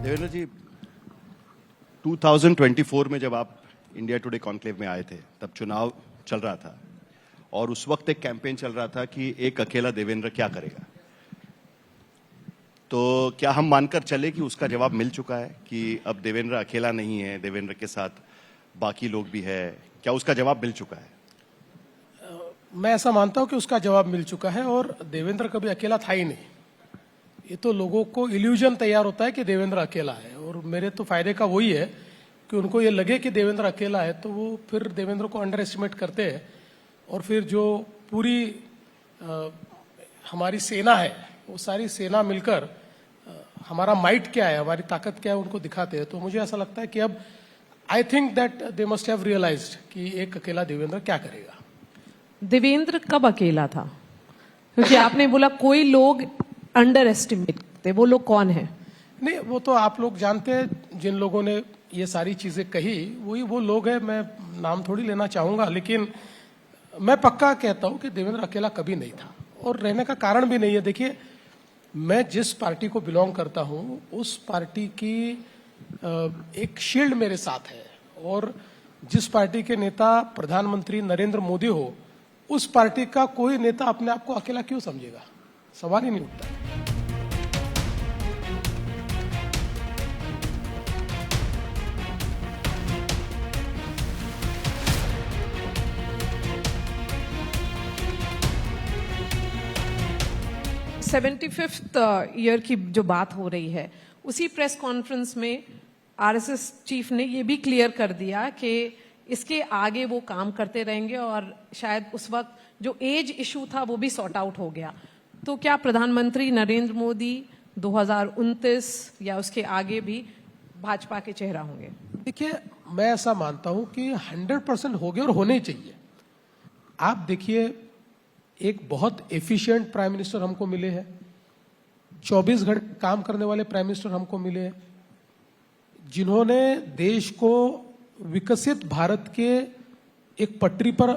देवेंद्र जी, 2024 में जब आप इंडिया टुडे कॉन्क्लेव में आए थे तब चुनाव चल रहा था और उस वक्त एक कैंपेन चल रहा था कि एक अकेला देवेंद्र क्या करेगा। तो क्या हम मानकर चले कि उसका जवाब मिल चुका है कि अब देवेंद्र अकेला नहीं है, देवेंद्र के साथ बाकी लोग भी है? क्या उसका जवाब मिल चुका है? मैं ऐसा मानता हूं कि उसका जवाब मिल चुका है और देवेंद्र कभी अकेला था ही नहीं। ये तो लोगों को इल्यूजन तैयार होता है कि देवेंद्र अकेला है, और मेरे तो फायदे का वही है कि उनको ये लगे कि देवेंद्र अकेला है तो वो फिर देवेंद्र को अंडर एस्टिमेट करते हैं, और फिर जो पूरी हमारी सेना है वो सारी सेना मिलकर हमारा माइट क्या है, हमारी ताकत क्या है, उनको दिखाते हैं। तो मुझे ऐसा लगता है कि अब I think that they must have realised कि एक अकेला देवेंद्र क्या करेगा। देवेंद्र कब अकेला था? क्योंकि आपने बोला कोई लोग अंडर एस्टिमेट करते, वो लोग कौन है? नहीं, वो तो आप लोग जानते हैं, जिन लोगों ने ये सारी चीजें कही वही वो लोग हैं। मैं नाम थोड़ी लेना चाहूंगा, लेकिन मैं पक्का कहता हूं कि देवेंद्र अकेला कभी नहीं था और रहने का कारण भी नहीं है। देखिए, मैं जिस पार्टी को बिलोंग करता हूं उस पार्टी की एक शील्ड मेरे साथ है, और जिस पार्टी के नेता प्रधानमंत्री नरेंद्र मोदी हो उस पार्टी का कोई नेता अपने आप को अकेला क्यों समझेगा? सवाल ही नहीं उठता। सेवेंटी फिफ्थ ईयर की जो बात हो रही है, उसी प्रेस कॉन्फ्रेंस में आरएसएस चीफ ने ये भी क्लियर कर दिया कि इसके आगे वो काम करते रहेंगे, और शायद उस वक्त जो एज इशू था वो भी सॉर्ट आउट हो गया। तो क्या प्रधानमंत्री नरेंद्र मोदी 2029 या उसके आगे भी भाजपा के चेहरा होंगे? देखिए, मैं ऐसा मानता हूं कि 100% हो गए और होने चाहिए। आप देखिए, एक बहुत एफिशिएंट प्राइम मिनिस्टर हमको मिले हैं, 24 घंटे काम करने वाले प्राइम मिनिस्टर हमको मिले हैं, जिन्होंने देश को विकसित भारत के एक पटरी पर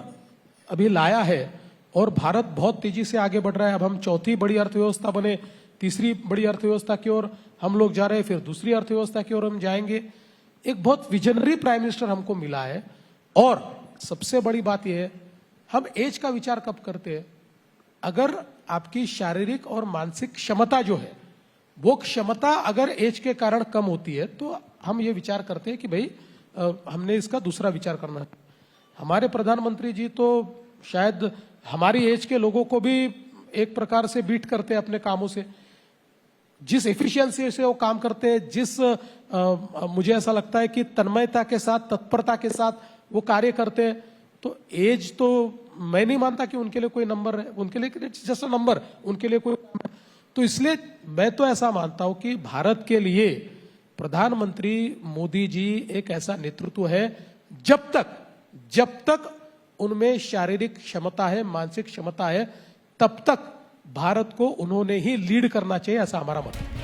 अभी लाया है, और भारत बहुत तेजी से आगे बढ़ रहा है। अब हम चौथी बड़ी अर्थव्यवस्था बने, तीसरी बड़ी अर्थव्यवस्था की ओर हम लोग जा रहे हैं, फिर दूसरी अर्थव्यवस्था की ओर हम जाएंगे। एक बहुत विजनरी प्राइम मिनिस्टर हमको मिला है। और सबसे बड़ी बात यह है, हम एज का विचार कब करते हैं? अगर आपकी शारीरिक और मानसिक क्षमता जो है वो क्षमता अगर एज के कारण कम होती है तो हम ये विचार करते हैं कि भाई हमने इसका दूसरा विचार करना है। हमारे प्रधानमंत्री जी तो शायद हमारी एज के लोगों को भी एक प्रकार से बीट करते हैं अपने कामों से। जिस एफिशिएंसी से वो काम करते हैं, जिस मुझे ऐसा लगता है कि तन्मयता के साथ, तत्परता के साथ वो कार्य करते हैं, तो एज तो मैं नहीं मानता कि उनके लिए कोई नंबर है। उनके लिए जस्ट अ नंबर, उनके लिए कोई। तो इसलिए मैं तो ऐसा मानता हूं कि भारत के लिए प्रधानमंत्री मोदी जी एक ऐसा नेतृत्व है, जब तक उनमें शारीरिक क्षमता है, मानसिक क्षमता है, तब तक भारत को उन्होंने ही लीड करना चाहिए, ऐसा हमारा मत है।